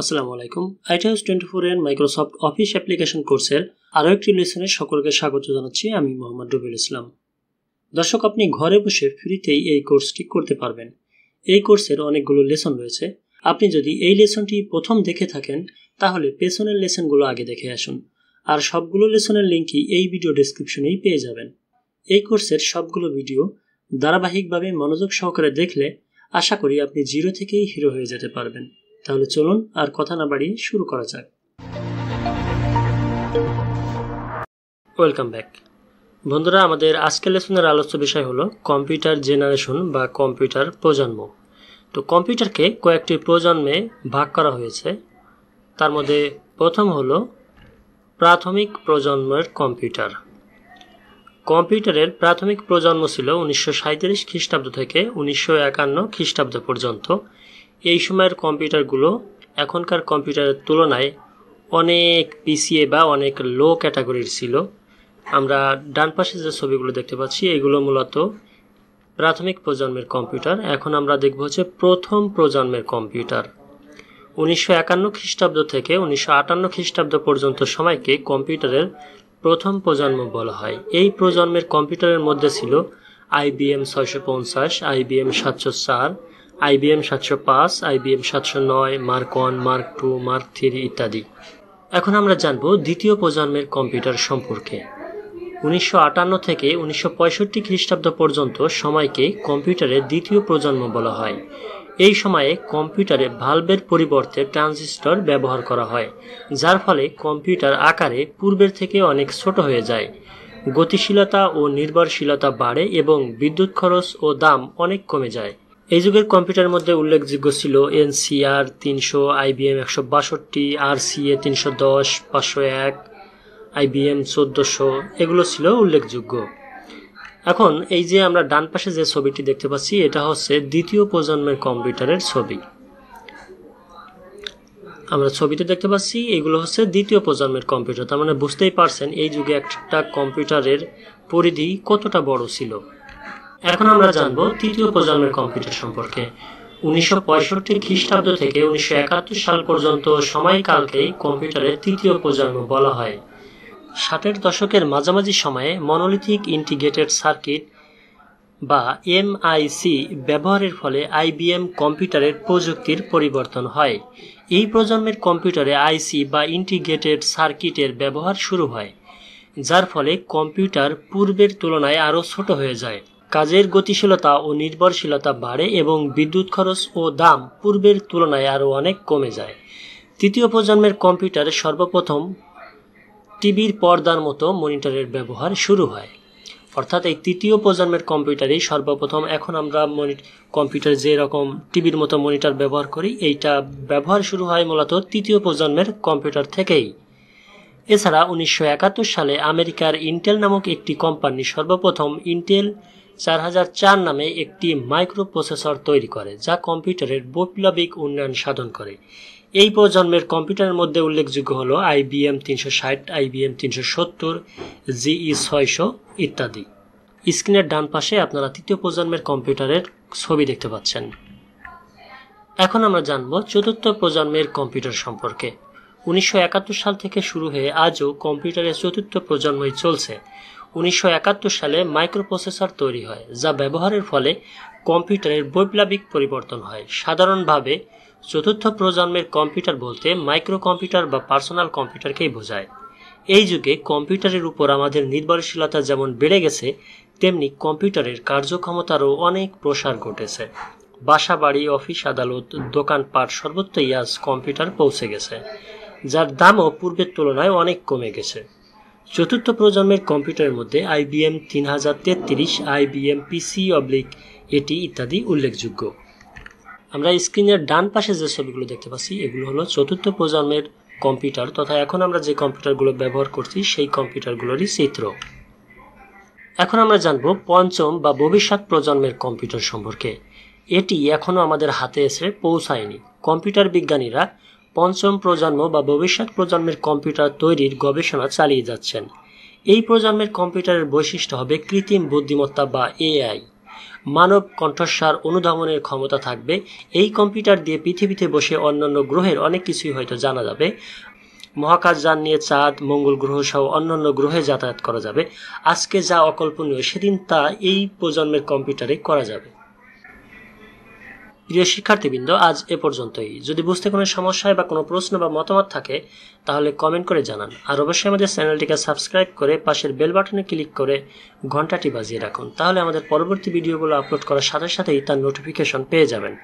আসসালামু আলাইকুম। আইটিহাউস 24 এর মাইক্রোসফট অফিস অ্যাপ্লিকেশন কোর্সের আরও একটি লেসনে সকলকে স্বাগত জানাচ্ছি। আমি মোহাম্মদ রবিউল ইসলাম। দর্শক, আপনি ঘরে বসে ফ্রিতেই এই কোর্সটি করতে পারবেন। এই কোর্সের অনেকগুলো লেসন রয়েছে। আপনি যদি এই লেসনটি প্রথম দেখে থাকেন তাহলে পেছনের লেসনগুলো আগে দেখে আসুন, আর সবগুলো লেসনের লিঙ্কই এই ভিডিও ডেসক্রিপশনেই পেয়ে যাবেন। এই কোর্সের সবগুলো ভিডিও ধারাবাহিকভাবে মনোযোগ সহকারে দেখলে আশা করি আপনি জিরো থেকেই হিরো হয়ে যেতে পারবেন। তাহলে চলুন আর কথা না বাড়িয়ে শুরু করা যাক। ওয়েলকাম ব্যাক বন্ধুরা। আমাদের আজকের লেসনের আলোচ্য বিষয় হলো কম্পিউটার জেনারেশন বা কম্পিউটার প্রজন্ম। তো কম্পিউটারকে কয়েকটি প্রজন্মে ভাগ করা হয়েছে। তার মধ্যে প্রথম হলো প্রাথমিক প্রজন্মের কম্পিউটার। কম্পিউটারের প্রাথমিক প্রজন্ম ছিল 1937 খ্রিস্টাব্দ থেকে 1951 খ্রিস্টাব্দ পর্যন্ত। এই সময়ের কম্পিউটারগুলো এখনকার কম্পিউটারের তুলনায় অনেক পিছিয়ে বা অনেক লো ক্যাটাগরির ছিল। আমরা ডান পাশে যে ছবিগুলো দেখতে পাচ্ছি এগুলো মূলত প্রাথমিক প্রজন্মের কম্পিউটার। এখন আমরা দেখব হচ্ছে প্রথম প্রজন্মের কম্পিউটার। 1951 খ্রিস্টাব্দ থেকে 1958 খ্রিস্টাব্দ পর্যন্ত সময়কে কম্পিউটারের প্রথম প্রজন্ম বলা হয়। এই প্রজন্মের কম্পিউটারের মধ্যে ছিল IBM 650, IBM 704, IBM 705, IBM 709, mark 1, mark 2, mark 3 ইত্যাদি। এখন আমরা জানব দ্বিতীয় প্রজন্মের কম্পিউটার সম্পর্কে। 1958 থেকে 1965 খ্রিস্টাব্দ পর্যন্ত সময়কে কম্পিউটারের দ্বিতীয় প্রজন্ম বলা হয়। এই সময়ে কম্পিউটারে ভালভের পরিবর্তে ট্রানজিস্টর ব্যবহার করা হয়, যার ফলে কম্পিউটার আকারে পূর্বের থেকে অনেক ছোট হয়ে যায়। গতিশীলতা ও নির্ভরশীলতা বাড়ে এবং বিদ্যুৎ খরচ ও দাম অনেক কমে যায়। এই যুগের কম্পিউটারের মধ্যে উল্লেখযোগ্য ছিল NCR 300, IBM 162, RCA 310, 501, IBM 1400 এগুলো ছিল উল্লেখযোগ্য। এখন এই যে আমরা ডান পাশে যে ছবিটি দেখতে পাচ্ছি এটা হচ্ছে দ্বিতীয় প্রজন্মের কম্পিউটারের ছবি। আমরা ছবিতে দেখতে পাচ্ছি এগুলো হচ্ছে দ্বিতীয় প্রজন্মের কম্পিউটার। তার মানে বুঝতেই পারছেন এই যুগে একটা কম্পিউটারের পরিধি কতটা বড় ছিল। এখন আমরা জানবো তৃতীয় প্রজন্মের কম্পিউটার সম্পর্কে। 1965 খ্রিস্টাব্দ থেকে 1971 সাল পর্যন্ত সময়কালকেই কম্পিউটারের তৃতীয় প্রজন্ম বলা হয়। 60-এর দশকের মাঝামাঝি সময়ে মনোলিথিক ইন্টিগ্রেটেড সার্কিট বা MIC ব্যবহারের ফলে IBM কম্পিউটারের প্রযুক্তির পরিবর্তন হয়। এই প্রজন্মের কম্পিউটারে IC বা ইন্টিগ্রেটেড সার্কিটের ব্যবহার শুরু হয়, যার ফলে কম্পিউটার পূর্বের তুলনায় আরও ছোট হয়ে যায়। কাজের গতিশীলতা ও নির্ভরশীলতা বাড়ে এবং বিদ্যুৎ খরচ ও দাম পূর্বের তুলনায় আরও অনেক কমে যায়। তৃতীয় প্রজন্মের কম্পিউটারে সর্বপ্রথম টিভির পর্দার মতো মনিটরের ব্যবহার শুরু হয়। অর্থাৎ এই তৃতীয় প্রজন্মের কম্পিউটারেই সর্বপ্রথম, এখন আমরা কম্পিউটার যে রকম টিভির মতো মনিটর ব্যবহার করি, এইটা ব্যবহার শুরু হয় মূলত তৃতীয় প্রজন্মের কম্পিউটার থেকেই। এছাড়া 1971 সালে আমেরিকার ইন্টেল নামক একটি কোম্পানি সর্বপ্রথম ইন্টেল 4004 নামে একটি মাইক্রো প্রসেসর তৈরি করে, যা কম্পিউটারের বৈপ্লবিক উন্নয়ন সাধন করে। এই প্রজন্মের কম্পিউটারের মধ্যে উল্লেখযোগ্য হলো IBM 360, IBM 370, GE 600 ইত্যাদি। স্ক্রিনের ডান পাশে আপনারা তৃতীয় প্রজন্মের কম্পিউটারের ছবি দেখতে পাচ্ছেন। এখন আমরা জানব চতুর্থ প্রজন্মের কম্পিউটার সম্পর্কে। 1971 সাল থেকে শুরু হয়ে আজও কম্পিউটারের চতুর্থ প্রজন্মই চলছে। 1971 সালে মাইক্রোপ্রসেসর তৈরি হয়, যা ব্যবহারের ফলে কম্পিউটারের বৈপ্লবিক পরিবর্তন হয়। সাধারণভাবে চতুর্থ প্রজন্মের কম্পিউটার বলতে মাইক্রো কম্পিউটার বা পার্সোনাল কম্পিউটারকেই বোঝায়। এই যুগে কম্পিউটারের উপর আমাদের নির্ভরশীলতা যেমন বেড়ে গেছে, তেমনি কম্পিউটারের কার্যক্ষমতারও অনেক প্রসার ঘটেছে। বাসা বাড়ি, অফিস আদালত, দোকানপাট সর্বত্রই আজ কম্পিউটার পৌঁছে গেছে, যার দামও পূর্বের তুলনায় অনেক কমে গেছে। চতুর্থ প্রজন্মের কম্পিউটারের মধ্যে IBM 3033, IBM PC/AT ইত্যাদি উল্লেখযোগ্য। আমরা স্ক্রিনের ডান পাশে যে ছবিগুলো দেখতে পাচ্ছি এগুলো হলো চতুর্থ প্রজন্মের কম্পিউটার, তথা এখন আমরা যে কম্পিউটারগুলো ব্যবহার করছি সেই কম্পিউটারগুলোরই চিত্র। এখন আমরা জানব পঞ্চম বা ভবিষ্যৎ প্রজন্মের কম্পিউটার সম্পর্কে। এটি এখনও আমাদের হাতে এসে পৌঁছায়নি। কম্পিউটার বিজ্ঞানীরা পঞ্চম প্রজন্ম বা ভবিষ্যৎ প্রজন্মের কম্পিউটার তৈরির গবেষণা চালিয়ে যাচ্ছেন। এই প্রজন্মের কম্পিউটারের বৈশিষ্ট্য হবে কৃত্রিম বুদ্ধিমত্তা বা AI। মানব কণ্ঠস্বর অনুধাবনের ক্ষমতা থাকবে। এই কম্পিউটার দিয়ে পৃথিবীতে বসে অন্যান্য গ্রহের অনেক কিছুই হয়তো জানা যাবে। মহাকাশযান নিয়ে চাঁদ, মঙ্গল গ্রহ সহ অন্যান্য গ্রহে যাতায়াত করা যাবে। আজকে যা অকল্পনীয় সেদিন তা এই প্রজন্মের কম্পিউটারে করা যাবে। প্রিয় শিক্ষার্থীবৃন্দ, আজ এ পর্যন্তই। যদি বুঝতে কোনো সমস্যা হয় বা কোনো প্রশ্ন বা মতামত থাকে তাহলে কমেন্ট করে জানান। আর অবশ্যই আমাদের চ্যানেলটিকে সাবস্ক্রাইব করে পাশের বেল বাটনে ক্লিক করে ঘন্টাটি বাজিয়ে রাখুন। তাহলে আমাদের পরবর্তী ভিডিওগুলো আপলোড করার সাথে সাথেই তার নোটিফিকেশন পেয়ে যাবেন।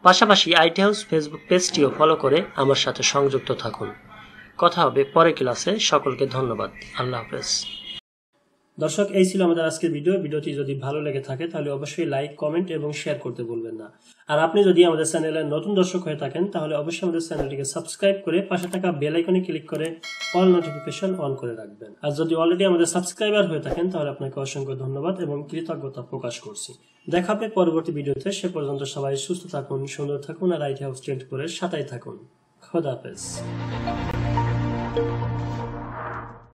পাশাপাশি আইটি হাউস ফেসবুক পেজটিও ফলো করে আমার সাথে সংযুক্ত থাকুন। কথা হবে পরের ক্লাসে। সকলকে ধন্যবাদ। আল্লাহ হাফেজ। দর্শক, এই ছিল আমাদের আজকের ভিডিওটি যদি ভালো লেগে থাকে তাহলে অবশ্যই লাইক, কমেন্ট এবং শেয়ার করতে ভুলবেন না। আর আপনি যদি আমাদের চ্যানেলের নতুন দর্শক হয়ে থাকেন তাহলে অবশ্যই আমাদের চ্যানেলটিকে সাবস্ক্রাইব করে পাশে থাকা বেল আইকনে ক্লিক করে অল নোটিফিকেশন অন করে রাখবেন। আর যদি অলরেডি আমাদের সাবস্ক্রাইবার হয়ে থাকেন তাহলে আপনাকে অসংখ্য ধন্যবাদ এবং কৃতজ্ঞতা প্রকাশ করছি। দেখা হবে পরবর্তী ভিডিওতে। সে পর্যন্ত সবাই সুস্থ থাকুন, সুন্দর থাকুন আর আইটি হাউস 24 সাথেই থাকুন। খোদা হাফেজ।